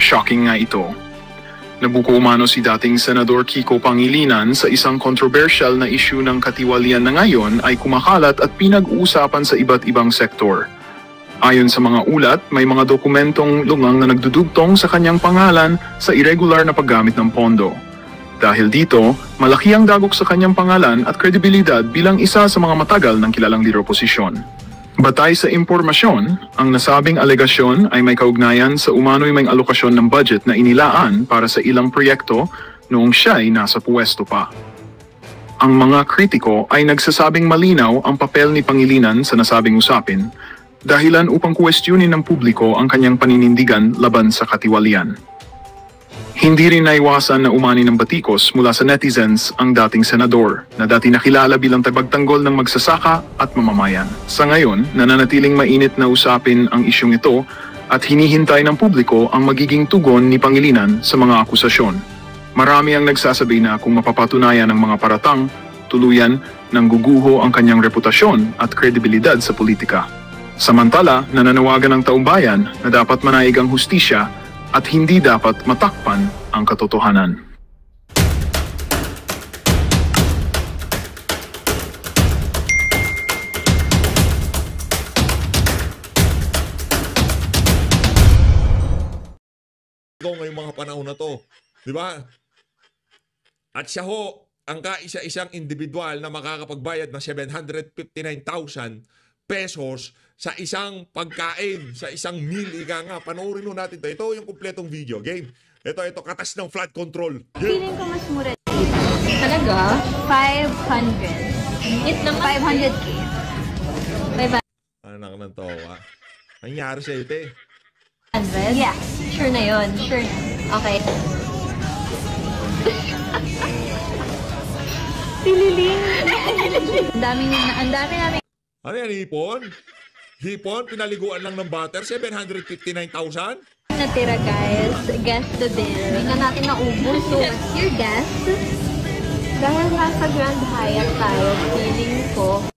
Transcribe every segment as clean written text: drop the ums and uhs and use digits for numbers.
Shocking nga ito. Nabuko umano si dating Senador Kiko Pangilinan sa isang controversial na issue ng katiwalian na ngayon ay kumakalat at pinag-uusapan sa iba't ibang sektor. Ayon sa mga ulat, may mga dokumentong lungang na nagdudugtong sa kanyang pangalan sa irregular na paggamit ng pondo. Dahil dito, malaki ang dagok sa kanyang pangalan at kredibilidad bilang isa sa mga matagal ng kilalang lidero oposisyon. Batay sa impormasyon, ang nasabing alegasyon ay may kaugnayan sa umano'y may alokasyon ng budget na inilaan para sa ilang proyekto noong siya ay nasa puwesto pa. Ang mga kritiko ay nagsasabing malinaw ang papel ni Pangilinan sa nasabing usapin, dahilan upang kuwestiyonin ng publiko ang kanyang paninindigan laban sa katiwalian. Hindi rin naiwasan na umani ng batikos mula sa netizens ang dating senador na dati nakilala bilang tagapagtanggol ng magsasaka at mamamayan. Sa ngayon, nananatiling mainit na usapin ang isyong ito at hinihintay ng publiko ang magiging tugon ni Pangilinan sa mga akusasyon. Marami ang nagsasabi na kung mapapatunayan ng mga paratang, tuluyan nang guguho ang kanyang reputasyon at kredibilidad sa politika. Samantala, nananawagan ng taumbayan na dapat manaig ang hustisya at hindi dapat matakpan ang katotohanan. Ngayong mga panahon na to, di ba? At siya ho, ang kaisa-isang individual na makakapagbayad ng 759,000 pesos sa isang pagkain, sa isang meal, ika nga. Panoorin mo natin ito. Ito yung kumpletong video. Game. Ito, katas ng flood control. Game. Feeling ko mas mura dito. Talaga? 500. It naman 500k. 500. Anak ng towa. Nangyari sa'yo, te. 100? Yeah. Sure na yun. Sure. Okay. Tililing. Ang dami namin. Ano yan, hipon? Hipon, pinaliguan lang ng butter, 759,000? Natira guys, guess the bill. Hindi na natin naubos. So, what's your guess? Dahil nasa Grand Hyatt tayo, feeling ko.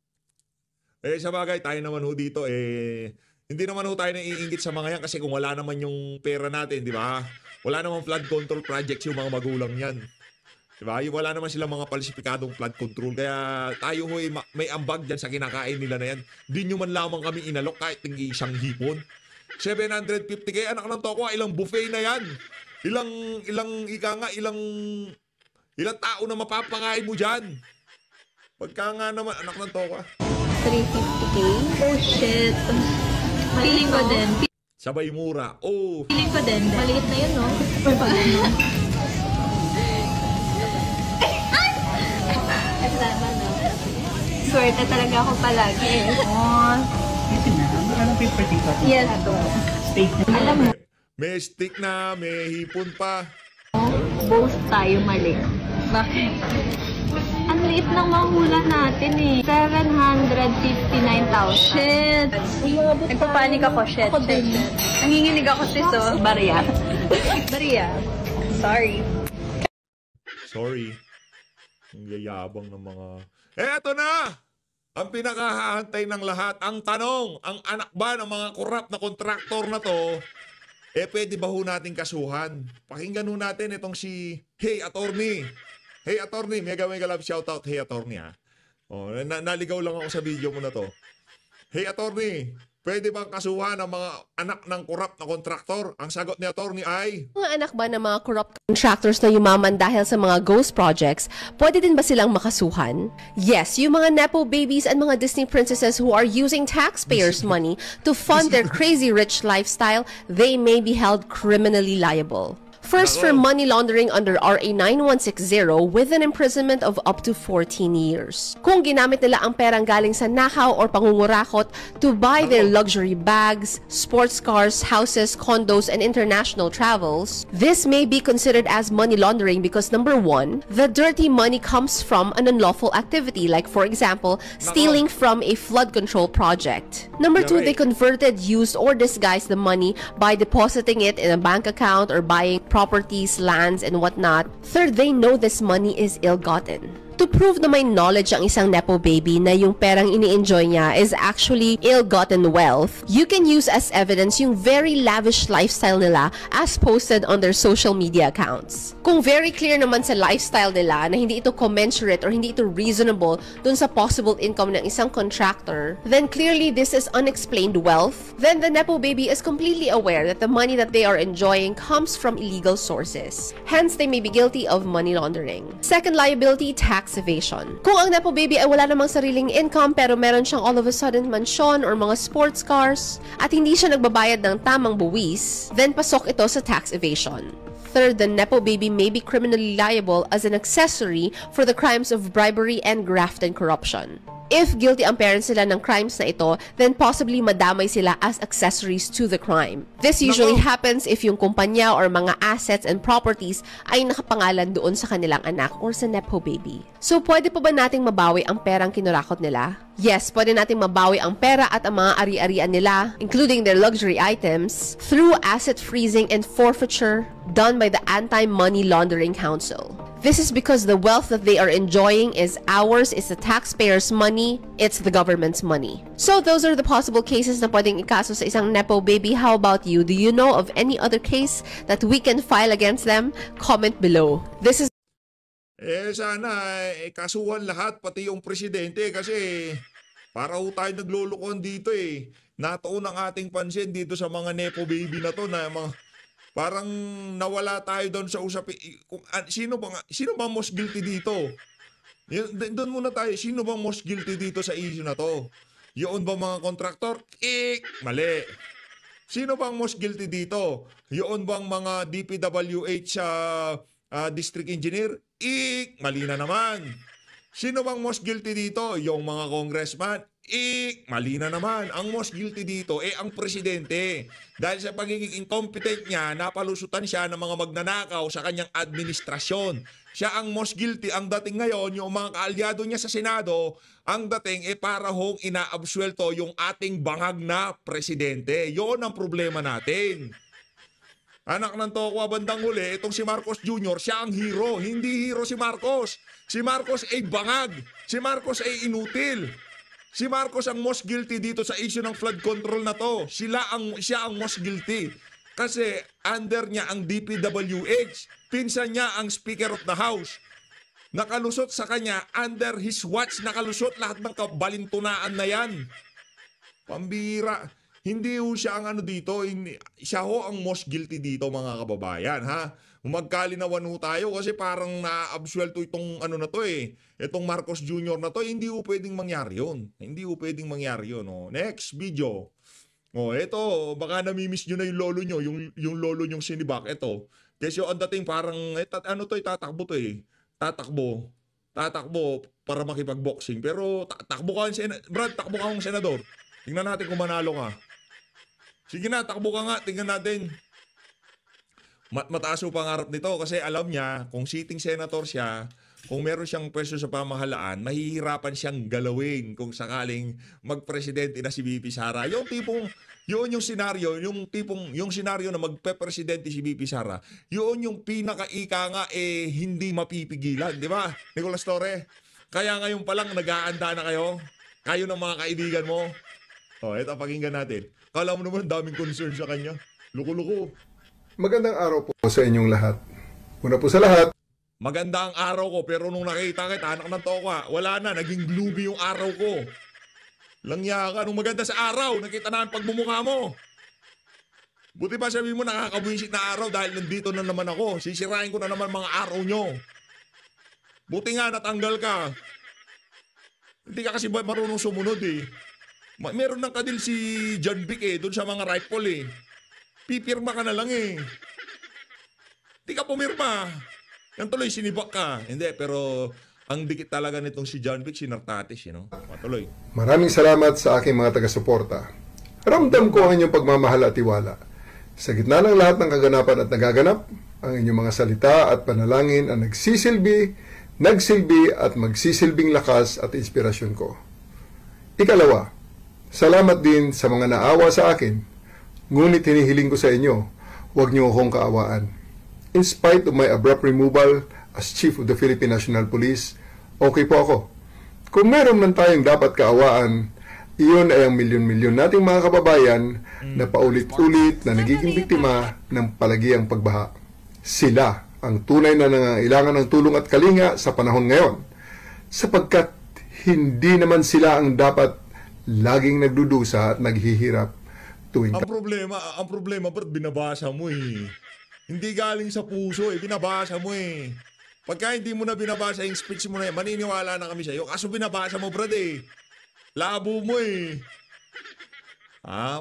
Sa bagay, tayo naman ho dito, hindi naman ho tayo naiingit sa mga yan kasi kung wala naman yung pera natin, di ba? Wala naman flood control projects yung mga magulang yan. Diba? Wala naman silang mga palsipikadong flood control. Kaya tayo ho'y may ambag dyan sa kinakain nila na yan. Di nyo man lamang kami inalok kahit ng isang hipon. 750k, anak ng toko, ilang buffet na yan. Ilang tao na mapapakain mo dyan. Pagka nga naman, anak ng toko. 350k? Oh shit. Feeling ko din. Sabay mura. Oh. Feeling ko din. Maliit na yun, no? Swerte talaga ako palagi. Kasi na, ano paper dito? Yes. Steak na. Alam mo, May stick na, may hipon pa. both tayo mali. Bakit? Ang liit ng mahula natin eh. 759,000. Shit! Nagpapanik ako, shit. Ako din. Nanginginig ako, sis, oh. Barya. Sorry. Sorry. Ang yayabang ng mga... Eto na! Ang pinakahahantay ng lahat. Ang tanong, ang anak ba ng mga korap na kontraktor na to, pwede ba ho natin kasuhan? Pakinggan ho natin itong si Hey Attorney. Hey Attorney, mega love shoutout Hey Attorney ha. Naligaw lang ako sa video mo na to. Hey Attorney, pwede bang kasuhan ang mga anak ng korap na kontraktor? Ang sagot ni Attorney ay... Mga anak ba ng mga corrupt contractors na yumaman dahil sa mga ghost projects, pwede din ba silang makasuhan? Yes, yung mga Nepo babies and mga Disney princesses who are using taxpayers' money to fund their crazy rich lifestyle, they may be held criminally liable. First, for money laundering under RA 9160 with an imprisonment of up to 14 years. Kung ginamit nila ang perang galing sa nakaw or pangungurakot to buy their luxury bags, sports cars, houses, condos, and international travels, this may be considered as money laundering because number one, the dirty money comes from an unlawful activity like, for example, stealing from a flood control project. Number two, they converted, used, or disguised the money by depositing it in a bank account or buying properties, lands, and whatnot. Third, they know this money is ill-gotten. To prove na may knowledge ang isang Nepo baby na yung perang ini-enjoy niya is actually ill-gotten wealth, you can use as evidence yung very lavish lifestyle nila as posted on their social media accounts. Kung very clear naman sa lifestyle nila na hindi ito commensurate or hindi ito reasonable dun sa possible income ng isang contractor, then clearly this is unexplained wealth. Then the Nepo baby is completely aware that the money that they are enjoying comes from illegal sources. Hence, they may be guilty of money laundering. Second liability, tax evasion. Kung ang Nepo baby ay wala namang sariling income pero meron siyang all of a sudden mansyon or mga sports cars at hindi siya nagbabayad ng tamang buwis, then pasok ito sa tax evasion. Third, the Nepo baby may be criminally liable as an accessory for the crimes of bribery and graft and corruption. If guilty ang parents nila ng crimes na ito, then possibly madamay sila as accessories to the crime. This usually happens if yung kumpanya or mga assets and properties ay nakapangalan doon sa kanilang anak or sa Nepo baby. So, pwede pa ba nating mabawi ang perang kinurakot nila? Yes, pwede nating mabawi ang pera at ang mga ari-arian nila, including their luxury items, through asset freezing and forfeiture done by the Anti-Money Laundering Council. This is because the wealth that they are enjoying is ours, it's the taxpayers' money, it's the government's money. So those are the possible cases na pwedeng ikaso sa isang Nepo baby. How about you? Do you know of any other case that we can file against them? Comment below. This is Sana kasuhan lahat, pati yung presidente kasi para ho tayo naglulukuhan dito Natuon ang ating pansin dito sa mga Nepo baby na to na mga parang nawala tayo doon sa usapin. Sino bang most guilty dito? Doon muna tayo. Sino bang most guilty dito sa issue na to? Yun ba mga kontraktor? Mali. Sino bang most guilty dito? Yun bang mga DPWH district engineer? Mali na naman. Sino bang most guilty dito? Yung mga congressman? Mali na naman. Ang most guilty dito ang presidente. Dahil sa pagiging incompetent niya, napalusutan siya ng mga magnanakaw sa kanyang administrasyon. Siya ang most guilty. Ang dating ngayon, yung mga kaalyado niya sa Senado, ang dating para hong inaabsuelto yung ating bangag na presidente. Yun ang problema natin. Anak ng tokwa bandang huli, itong si Marcos Jr., siya ang hero. Hindi hero si Marcos. Si Marcos ay bangag. Si Marcos ay inutil. Si Marcos ang most guilty dito sa issue ng flood control na to. Siya ang most guilty. Kasi under niya ang DPWH. Pinsan niya ang Speaker of the House. Nakalusot sa kanya, under his watch, nakalusot lahat ng kabalintunaan na yan. Pambira. Hindi ho siya ang dito. Siya ho ang most guilty dito, mga kababayan, ha? Magkalinawan ho tayo kasi parang na-absuelto itong na to Itong Marcos Jr. na to, hindi ho pwedeng mangyari yun. Hindi ho pwedeng mangyari yun. Next video. Ito, baka namimiss nyo na yung lolo nyo, yung lolo nyong sinibak. Ito. Kasi ang dating parang, tatakbo to Tatakbo para makipag-boxing. Pero takbo ka, Brad, takbo ka ng senador. Tingnan natin kung manalo ka. Sige na, takbo ka nga. Tingnan natin. Mataas yung pangarap nito kasi alam niya kung sitting senator siya, kung meron siyang pwesto sa pamahalaan, mahihirapan siyang galawin kung sakaling magpresidente na si VP Sara. Yung senaryo na magpe-presidente si VP Sara, yun yung pinaka-ika nga hindi mapipigilan, di ba? Nicolas Torre, kaya ngayon pa lang nag-aanda na kayo ng mga kaibigan mo. Ito pakinggan natin. Kala mo naman daming concern sa kanya. Luko-luko. Magandang araw po sa inyong lahat. Una po sa lahat. Maganda ang araw ko pero nung nakita kita, anak ng tokwa, wala na, naging gloomy yung araw ko. Langya ka, nung maganda sa araw, nakita na ang pagmumukha mo. Buti pa sabihin mo nakakabwisit na araw dahil nandito na naman ako. Sisirain ko na naman mga araw nyo. Buti nga natanggal ka. Hindi ka kasi marunong sumunod Meron ng kadil si John Vic doon sa mga rifle Pipirma ka na lang Hindi ka pumirma. Yan tuloy, sinibak ka. Hindi, pero ang dikit talaga nitong si John Vic, sinartatis, Matuloy. Maraming salamat sa aking mga taga-suporta. Ramdam ko ang inyong pagmamahal at tiwala. Sa gitna ng lahat ng kaganapan at nagaganap, ang inyong mga salita at panalangin ang nagsilbi at magsisilbing lakas at inspirasyon ko. Ikalawa, salamat din sa mga naawa sa akin. Ngunit hinihiling ko sa inyo, huwag niyo akong kaawaan. In spite of my abrupt removal as Chief of the Philippine National Police, okay po ako. Kung meron man tayong dapat kaawaan, iyon ay ang milyon-milyon nating mga kababayan na paulit-ulit na nagiging biktima ng palagiang pagbaha. Sila ang tunay na nangangailangan ng tulong at kalinga sa panahon ngayon, sapagkat hindi naman sila ang dapat laging nagdudusa at naghihirap tuwing Ang problema, ba't binabasa mo eh? Hindi galing sa puso eh, binabasa mo eh. Pagka hindi mo na binabasa yung speech mo na yan, maniniwala na kami sa'yo. Kaso binabasa mo, brad eh. Labo mo eh.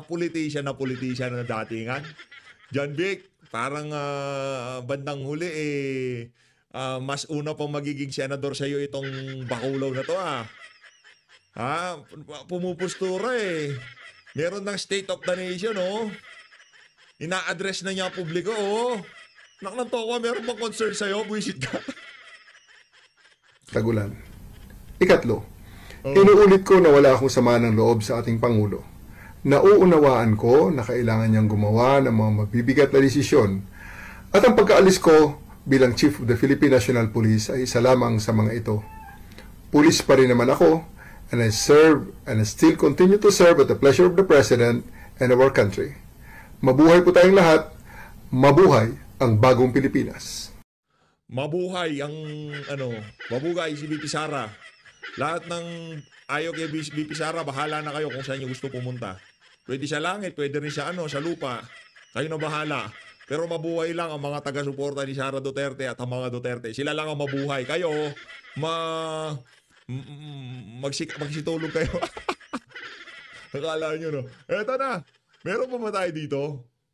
Politician na datingan. John Vic, parang bandang huli eh, mas una pang magiging senador sa'yo itong bakulaw na to pumupustura eh. Meron ng State of the Nation ina-address na niya ang publiko Naknanto meron bang concern sa'yo? Buisit ka. tagulan. Ikatlo, inuulit ko na wala akong sama ng loob sa ating Pangulo. Nauunawaan ko na kailangan niyang gumawa ng mga mabibigat na desisyon at ang pagkaalis ko bilang Chief of the Philippine National Police ay isa lamang sa mga ito. Pulis pa rin naman ako and I serve and I still continue to serve at the pleasure of the President and of our country. Mabuhay po tayong lahat. Mabuhay ang bagong Pilipinas. Mabuhay si BP Sara. Lahat ng ayaw kay BP Sara, bahala na kayo kung saan niyo gusto pumunta. Pwede sa langit, pwede rin sa lupa. Kayo na bahala. Pero mabuhay lang ang mga taga-suporta ni Sara Duterte at ang mga Duterte. Sila lang ang mabuhay. Kayo, magsitulog kayo. Akala nyo, no? Eto na. Meron pa ba tayo dito?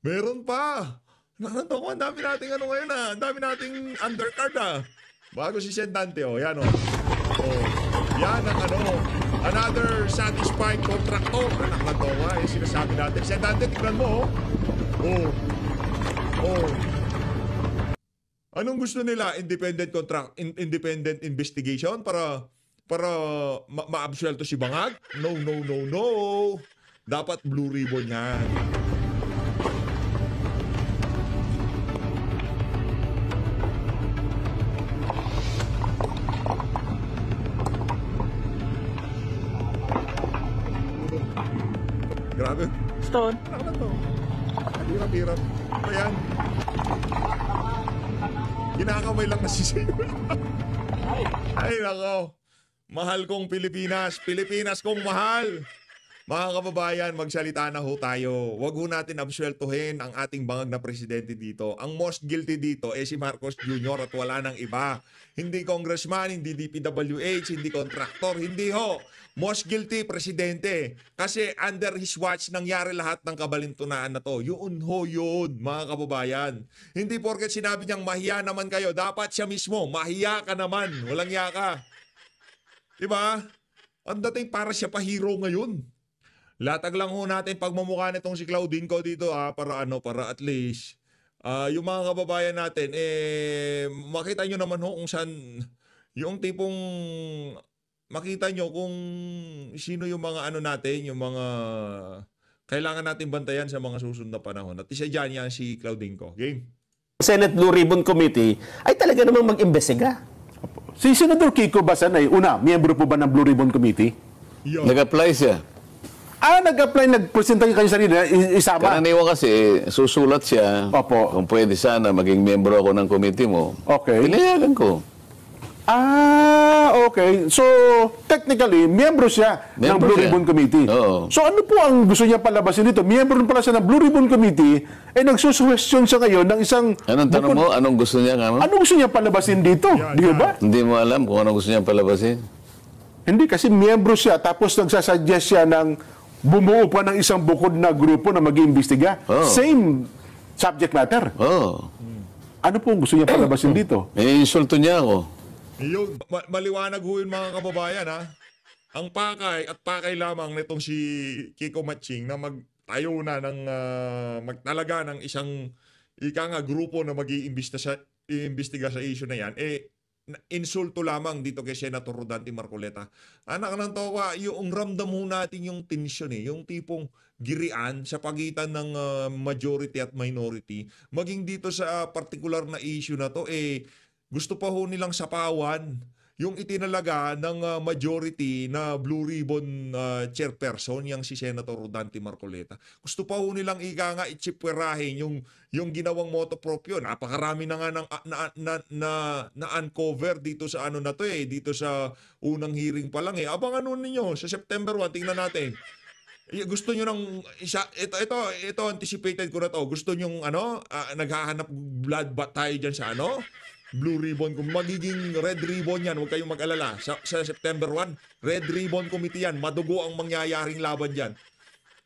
Meron pa. Nakanta ko, ang dami nating ngayon Ang dami nating undercard Bago si Sendante, yan yan ang another satisfied contractor. Nakanta ko, sinasabi natin. Sendante, tignan mo, Anong gusto nila? Independent investigation para ma-absuelto si Bangag? No. Dapat blue ribbon yan. Grabe. Stone. Ano to? Hirap-hirap. Ayan. Kinakamay lang na si Sino. Ay, nako. Mahal kong Pilipinas. Pilipinas kong mahal. Mga kababayan, magsalita na ho tayo. Huwag ho natin absueltuhin ang ating bangag na presidente dito. Ang most guilty dito si Marcos Jr. at wala nang iba. Hindi congressman, hindi DPWH, hindi contractor, hindi ho. Most guilty, presidente. Kasi under his watch nangyari lahat ng kabalintunaan na to. Yun ho yun, mga kababayan. Hindi porket sinabi niyang mahiya naman kayo, dapat siya mismo, mahiya ka naman. Walang hiya ka. Diba? Ang dating para siya pa hero ngayon. Latag lang ho natin pagmamukha nitong si Claudinco dito para at least yung mga kababayan natin makita nyo naman ho kung saan yung tipong makita nyo kung sino yung mga natin, yung mga kailangan natin bantayan sa mga susunod na panahon. At isa dyan yan si Claudinco. Game. Senate Blue Ribbon Committee ay talaga namang mag-imbestiga. Si Senador Kiko Basan ay miyembro po ba ng Blue Ribbon Committee? Nag-apply siya. Nag-apply, nag-presenta yung kanyang sarili, isama. Karaniwan kasi, susulat siya. Opo. Kung pwede sana, maging miyembro ako ng committee mo. Okay. Pinayagan ko. Okay. So, technically, miyembro siya ng Blue Ribbon Committee. Oo. So, ano po ang gusto niya palabasin dito? Miyembro pala siya ng Blue Ribbon Committee, nagsusuwestiyon siya ngayon ng isang... Anong tanong mo? Anong gusto niya? Anong gusto niya palabasin dito? Di ba? Hindi mo alam kung anong gusto niya palabasin? Hindi, kasi miyembro siya, tapos nagsasuggest siya ng bumuo pa ng isang bukod na grupo na mag-iimbestiga. Oh. Same subject matter. Ano po ang gusto niya palabasin dito? Insulto niya ako. Yung maliwanag ho yun, mga kababayan Ang pakay lamang nitong si Kiko Matching na magtayo na ng magtalaga ng isang grupo na mag-iimbestiga sa issue na yan insulto lamang dito kay Senator Rodante Marcoleta. Anak ng tawa, yung ramdam mo natin yung tension yung tipong girian sa pagitan ng majority at minority. Maging dito sa particular na issue na to gusto pa ho nilang sapawan yung itinalaga ng majority na Blue Ribbon chairperson, yang si Senator Rodante Marcoleta. Gusto pa ho nilang itsipwerahin yung ginawang moto proprio. Napakarami na nga na uncover dito sa ano na to dito sa unang hearing pa lang Abangan nun ninyo sa September 1, tingnan natin. Gusto nyo ng isa, ito anticipated ko na to. Gusto nyo naghahanap blood bath tayo dyan sa Blue Ribbon. Kung magiging Red Ribbon yan, huwag kayong mag-alala. Sa September 1, Red Ribbon Committee yan. Madugo ang mangyayaring laban dyan.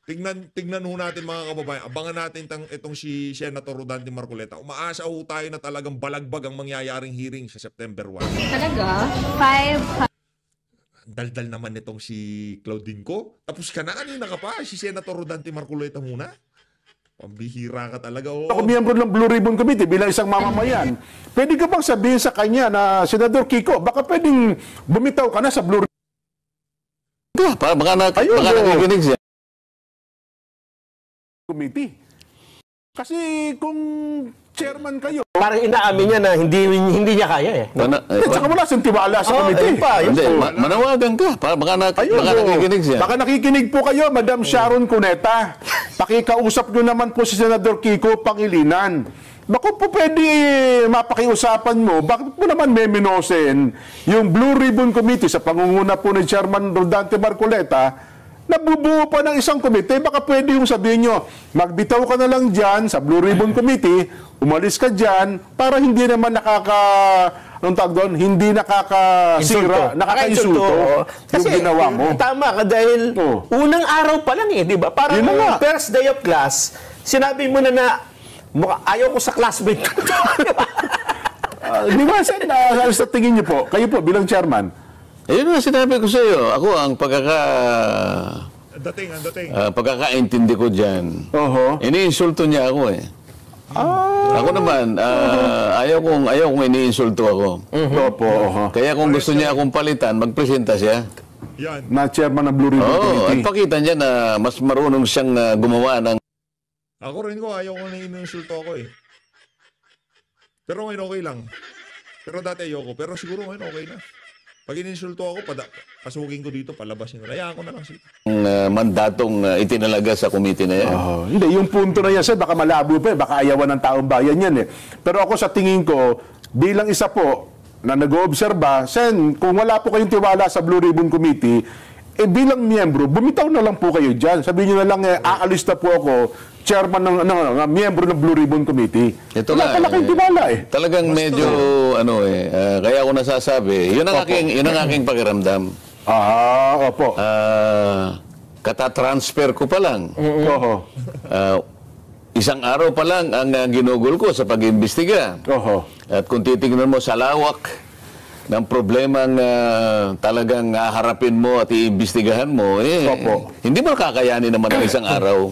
Tignan ho natin mga kababayan. Abangan natin itong si Senator Rodante Marcoleta. Umaasa ho tayo na talagang balagbag ang mangyayaring hearing sa September 1. Talaga? 5... Daldal naman nitong si Claudine ko. Tapos ka na, kanina ka pa. Si Senator Rodante Marcoleta muna. Pambihira ka talaga. Ako miyembro ng Blue Ribbon Committee bilang isang mamamayan. Pwede ka bang sabihin sa kanya na, Senador Kiko, baka pwedeng bumitaw ka na sa Blue Ribbon Baka nakikinig siya. Committee. Kasi kung chairman kayo, Parang inaamin niya na hindi niya kaya at saka wala siyang tiwala sa committee. Hindi, manawagan ka. Baka nakikinig siya. Baka nakikinig po kayo, Madam Sharon Cuneta. Pakikausap nyo naman po si Senador Kiko Pangilinan. Bako po pwede mapakiusapan mo, bakit mo naman meminosen yung Blue Ribbon Committee sa pangunguna po ni Chairman Rodante Marcoleta, nabubuo pa ng isang komite, baka pwede yung sabihin nyo, magbitaw ka na lang dyan sa Blue Ribbon Committee, umalis ka dyan, para hindi naman hindi nakakasira, nakakainsulto yung ginawa mo. Tama ka dahil unang araw pa lang di ba? Parang first day of class, sinabi mo na ayaw ko sa classmate. Di ba, Sen, sa tingin niyo po, kayo po bilang chairman, Ayun nga sinabi ko sa iyo. Ako ang pagkakaintindi ko diyan. Iniinsulto niya ako Ako naman ayaw kong iniinsulto ako. Kaya kung gusto niya akong palitan, magpresenta siya. Yan. Na chairman ng Blue Ribbon Committee. At pakita niya na mas marunong siyang gumawa ng... Ako rin ayaw ko na iniinsulto ako Pero ngayon okay lang. Pero dati ayoko. Pero siguro ngayon okay na. Pag ininsulto ako, pasukin ko dito, palabasin ko. Hayaan ko na lang siya. Mandatong itinalaga sa committee na yan. Hindi, yung punto na yan, sir, baka malabo pa baka ayawan ng taong bayan yan Pero ako sa tingin ko, bilang isa po na nag-oobserba, Sen, kung wala po kayong tiwala sa Blue Ribbon Committee, bilang miyembro, bumitaw na lang po kayo dyan. Sabihin nyo na lang, aalis na po ako, chairman ng miyembro ng Blue Ribbon Committee. Ito wala pala kayong tiwala Talagang medyo kaya ako nasasabi, yun ang aking pakiramdam. Opo. Katatransfer ko pa lang. Isang araw pa lang ang ginugol ko sa pag-imbestiga. At kung titingnan mo sa lawak ng problemang talagang harapin mo at iimbestigahan mo, hindi mo kakayanin naman ng isang araw.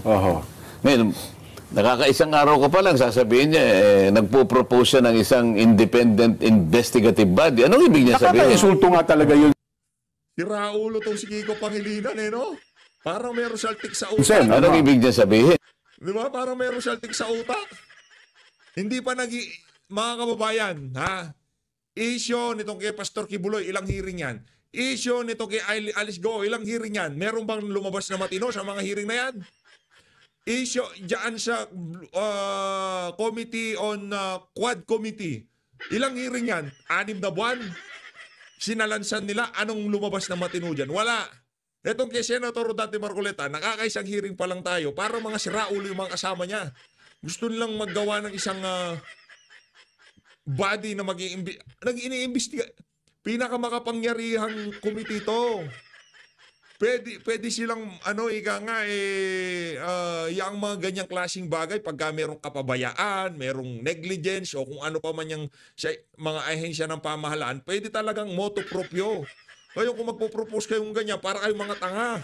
Ngayon, nakakaisang araw ka pa lang, sasabihin niya, nagpo-propose siya ng isang independent investigative body. Anong ibig niya sabihin? Nakaka-insulto nga talaga yun. Siraulo tong si Kiko Pangilinan Parang meron siyang tik sa utak. Anong ibig niya sabihin? Di ba? Parang meron siyang tik sa utak. Hindi pa mga kababayan, issue nitong kay Pastor Kibuloy, ilang hearing yan? Issue nitong kay Alice Go, ilang hearing yan? Meron bang lumabas na matino sa mga hearing na yan? Issue dyan sa Committee on Quad Committee. Ilang hearing yan? 6 na buwan? Sinalansan nila, anong lumabas na matino dyan? Wala. Etong kay Senator Rodante Marcoleta, nakakaisang hearing pa lang tayo para mga siraulo yung mga kasama niya. Gusto nilang maggawa ng isang body na nag-iniimbestiga. Pinakamakapangyarihang committee to. Pwede silang yung mga ganyang klaseng bagay pagka merong kapabayaan, merong negligence o kung ano pa man yung mga ahensya ng pamahalaan, pwede talagang motu proprio. Ngayon kung magpo-propose kayong ganyan, para kayong mga tanga.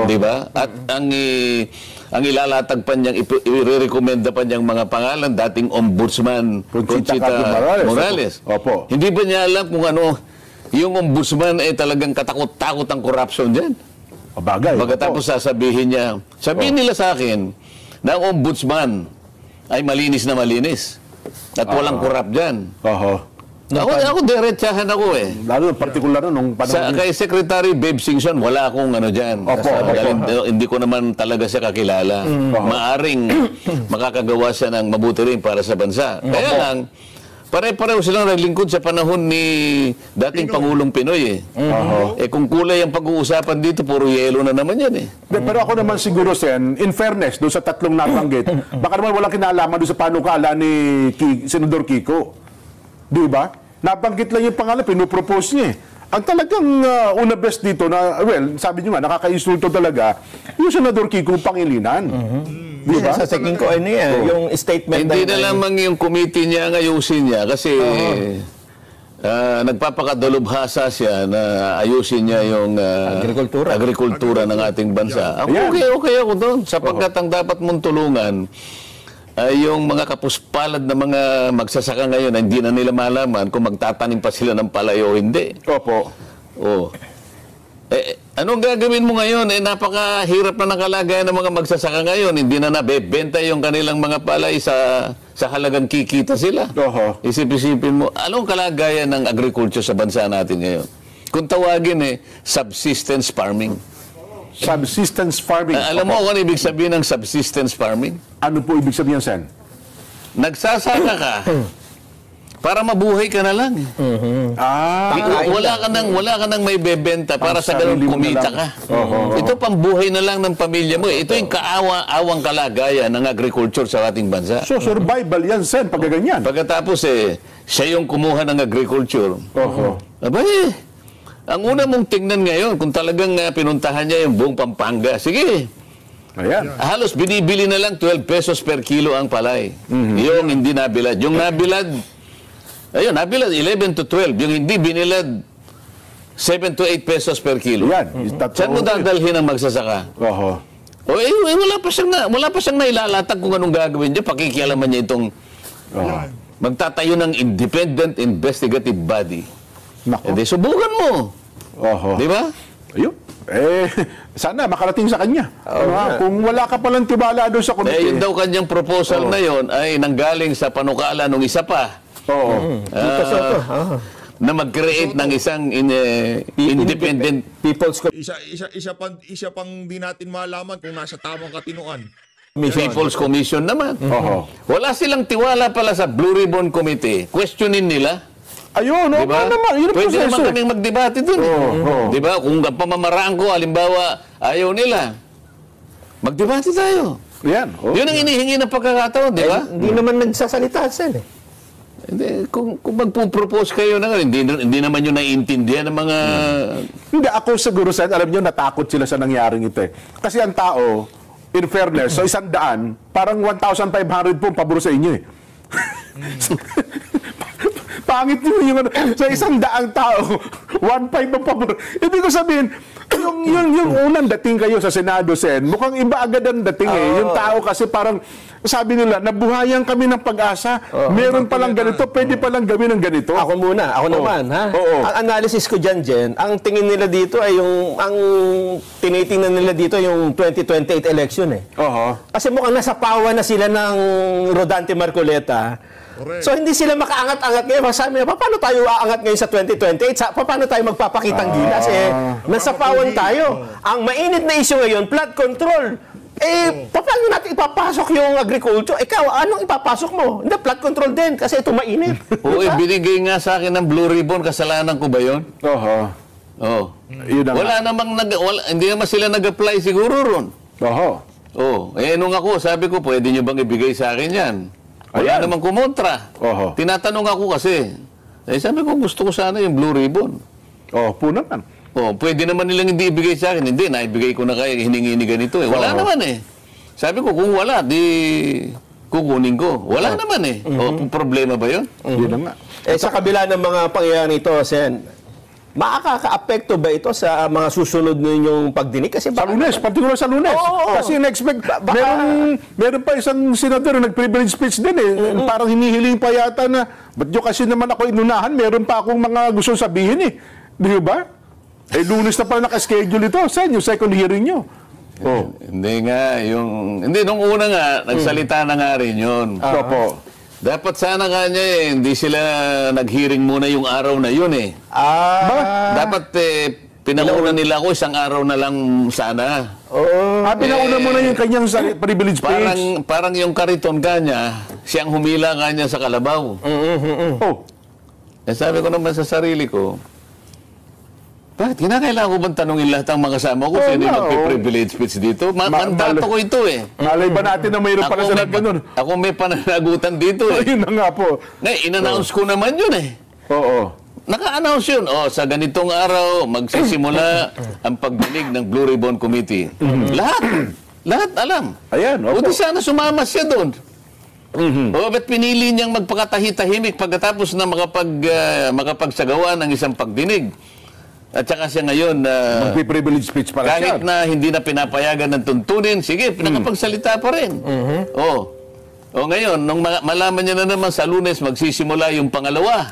Di ba? At ang ilalatag pa niyang, i-recommenda pa niyang mga pangalan, dating Ombudsman Conchita Morales. Opo. Hindi ba niya alam kung yung ombudsman ay talagang katakot-takot ang corruption dyan? Bagay. Pagkatapos sasabihin niya, nila sa akin na ang ombudsman ay malinis na malinis at walang corrupt dyan. Ako diretsahan ako eh. Lalo partikular nung panahon. Kay Secretary Babe Singson, wala akong ano dyan. Hindi ko naman talaga siya kakilala. Maaring makakagawa siya ng mabuti rin para sa bansa. Kaya lang, pare-pareho silang naglingkod sa panahon ni dating Pangulong Pinoy eh. Kung kulay ang pag-uusapan dito, puro yelo na naman yan eh. Pero ako naman siguro, Sen, in fairness, doon sa tatlong nabanggit, baka naman walang kinalaman doon sa panukala ni Senador Kiko. Di ba? Nabanggit lang yung pangalan, pinupropose niya eh. Ang talagang una best dito na, well, sabi niyo nga, nakaka-insulto talaga, yung Senador Kiko Pangilinan. Di ba? Sa tingin ko, yung statement hindi na lamang yung committee niya ang ayusin niya kasi nagpapakadalubhasa siya na ayusin niya yung agrikultura ng ating bansa. Okay ako doon. Sapagkat ang dapat mong tulungan ay yung mga kapuspalad na mga magsasaka ngayon na hindi na nila malaman kung magtatanim pa sila ng palay o hindi. Opo. Anong gagawin mo ngayon? Napakahirap na ng kalagayan ng mga magsasaka ngayon. Hindi na nabebenta yung kanilang mga palay sa halagang kikita sila. Isip-isipin mo, anong kalagayan ng agriculture sa bansa natin ngayon? Kung tawagin subsistence farming. Subsistence farming. Alam mo kung ano ibig sabihin ng subsistence farming? Ano po ibig sabihin, Sen? Nagsasaka ka para mabuhay ka na lang. Wala ka nang may bebenta para sa ganun kumita ka. Ito pambuhay na lang ng pamilya mo. Ito yung kaawa-awang kalagayan ng agriculture sa ating bansa. So survival yan, Sen, pag ganyan. Pagkatapos siya yung kumuha ng agriculture. Abay, ang una mong tingnan ngayon, kung talagang pinuntahan niya yung buong Pampanga, sige. Ayan. Halos binibili na lang 12 pesos per kilo ang palay. Yung hindi nabilad. Yung nabilad, nabilad 11 to 12. Yung hindi binilad, 7 to 8 pesos per kilo. Yan. Saan mo dadalhin ang magsasaka? Wala pa siyang nailalatag kung anong gagawin niya. Pakikialaman niya itong magtatayo ng independent investigative body. Subukan mo. Di ba? Ayun. Sana makarating sa kanya. Kung wala ka palang tiwala doon sa komite. Yun daw kanyang proposal na yun ay nanggaling sa panukala ng isa pa. Na mag-create ng isang independent people's Isa pang di natin malaman kung nasa tamang katinuan. People's Commission naman. Wala silang tiwala pala sa Blue Ribbon Committee. Questionin nila. Ayun, diba? Pwede naman kaming magdebate dun. Diba? Kung ang pamamaraan ko, halimbawa, ayaw nila, magdebate tayo. Yan. Yun ang inihingi ng pagkakataon, di ba? Hindi naman nagsasalita Sen. Kung magpupropose kayo na hindi naman yun naiintindihan ng mga... Hindi, ako siguro, Sen, alam nyo, natakot sila sa nangyaring ito eh. Kasi ang tao, in fairness, so 100, parang 1,500 po pabor sa inyo eh. Pangit nyo yung sa 100 tao, 1.5 ang pabor. Ibig ko sabihin, yung unang dating kayo sa Senado, Sen, mukhang iba agad ang dating eh. Yung tao kasi parang, sabi nila, nabuhayan kami ng pag-asa, meron palang ganito, pwede palang gawin ng ganito. Ako naman, ha? Ang analysis ko dyan, Jen, ang tingin nila dito ay ang tinitingnan nila dito yung 2028 election eh. Kasi mukhang nasa pawa na sila ng Rodante Marcoleta. So hindi sila makaangat-angat ngayon. Sabi nila, paano tayo aangat ngayon sa 2028? Paano tayo magpapakitang gilas? Nasapawan tayo. Ang mainit na issue ngayon, flood control. Paano natin ipapasok yung agriculture? Ikaw, anong ipapasok mo? Hindi, flood control din kasi ito mainit. Binigay nga sa akin ng Blue Ribbon. Kasalanan ko ba yun? Wala namang, hindi naman sila nag-apply siguro ron. Nung ako, sabi ko, pwede nyo bang ibigay sa akin yan? Wala namang kumontra. Tinatanong ako kasi. Sabi ko, gusto ko sana yung Blue Ribbon. Po naman. Pwede naman nilang hindi ibigay sa akin. Hindi, naibigay ko na kayo, hiningi ganito eh. Wala naman eh. Sabi ko, kung wala, di kukunin ko. Wala naman eh. Problema ba yun? Yun na nga. Sa kabila ng mga pangyayari ito, Sen, makaka-apekto ba ito sa mga susunod ninyong pagdinig? Kasi sa Lunes, particular sa Lunes. Kasi in-expect, meron pa isang senador na nag-privilege speech din eh. Parang hinihiling pa yata na, ba't nyo kasi naman ako inunahan, meron pa akong mga gusto sabihin eh. Di ba? Lunes na pala naka-schedule ito. Saan yung second hearing nyo? Hindi nga, nung una nga, nagsalita na nga rin yun. Dapat sana kanya hindi sila nag-hearing muna yung araw na yun eh. Dapat pinauna nila ako 1 araw na lang sana. Pinauna mo na yung kanyang privilege speech. Parang yung kariton kanya, siyang humila kanya sa kalabaw. Sabi ko naman sa sarili ko, bakit kinakailangan ko bang tanungin lahat ang mga kasama ko sino yung magpiprivilege speech dito? Mandato ko ito eh. Malay ba natin na mayroon pala sila ganun? Ako may pananagutan dito eh. Ayun na nga po. In-announce ko naman yun eh. Naka-announce yun. Sa ganitong araw, magsisimula ang pagdinig ng Blue Ribbon Committee. Lahat alam. Ayan, Buti sana sumama siya doon. Ba't pinili niyang magpakatahi-tahimik pagkatapos na makapagsagawa ng isang pagdinig? At saka siya ngayon, magpi-privilege speech para kahit na hindi na pinapayagan ng tuntunin, sige, nakapagsalita pa rin. Ngayon, nung malaman niya na naman sa Lunes, magsisimula yung pangalawa.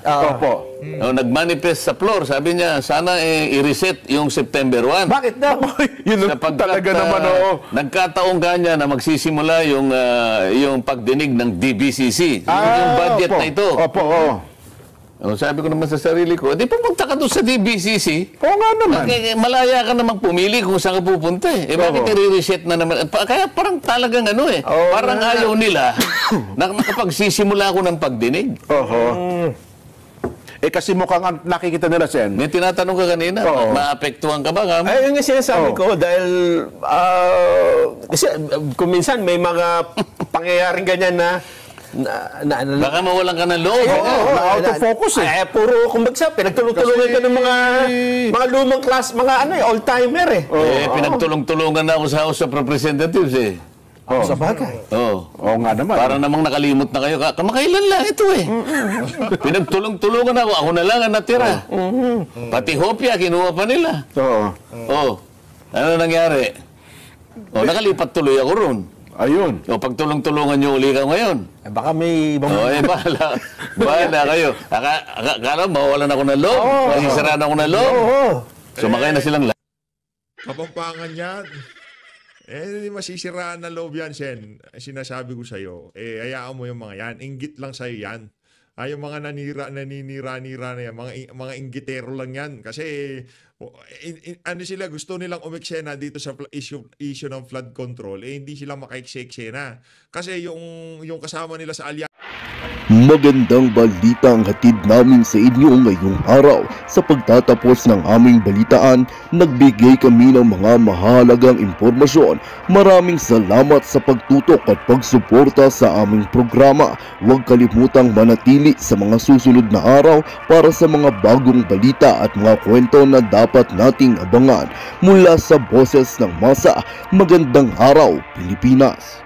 Nag-manifest sa floor, sabi niya, sana i-reset yung September 1. Bakit na? Yun talaga naman, nagkataong kanya na magsisimula yung pagdinig ng DBCC. Yung budget na ito. Sabi ko naman sa sarili ko, di pumunta ka doon sa DBCC. Oo nga naman. Malaya ka namang pumili kung saan ka pupunta eh. Bakit i-reset na naman? Kaya parang talagang parang ayaw nila na nakapagsisimula ako ng pagdinig. Kasi mukhang nakikita nila, Sen. May tinatanong ka kanina, maapektuhan ka ba? Ayun nga sinasabi ko dahil kasi kung minsan may mga pangyayaring ganyan na baka mawalan ka ng loob. Out of focus eh. Puro, kumbaga, pinagtulong-tulungan ka ng mga lumang class, mga old-timer eh. Pinagtulong-tulungan na ako sa House of Representatives eh. Sa bagay. Oo nga naman. Para namang nakalimot na kayo. Kamakailan lang ito eh. Pinagtulong-tulungan ako. Ako na lang ang natira. Pati hopya, kinuha pa nila. Ano nangyari? Nakalipat tuloy ako ron. Ayun. Pagtulong-tulungan nyo uli ka ngayon. Baka may ibang... bahala kayo. Akala, mawawalan ako ng loob. Masisiraan ako ng loob. Sumakay na silang lahat. Kapampangan yan. Hindi masisiraan ng loob yan, Sen. Sinasabi ko sa'yo, hayaan mo yung mga yan. Inggit lang sa'yo yan. Yung mga naninira-nira na yan, mga inggitero lang yan. Kasi, sila, gusto nilang umeksena dito sa issue ng flood control, hindi sila makaeksena. Kasi yung kasama nila sa alyansa. Magandang balita ang hatid namin sa inyo ngayong araw. Sa pagtatapos ng aming balitaan, nagbigay kami ng mga mahalagang impormasyon. Maraming salamat sa pagtutok at pagsuporta sa aming programa. Huwag kalimutang manatili sa mga susunod na araw para sa mga bagong balita at mga kwento na dapat nating abangan. Mula sa Boses ng Masa, magandang araw, Pilipinas!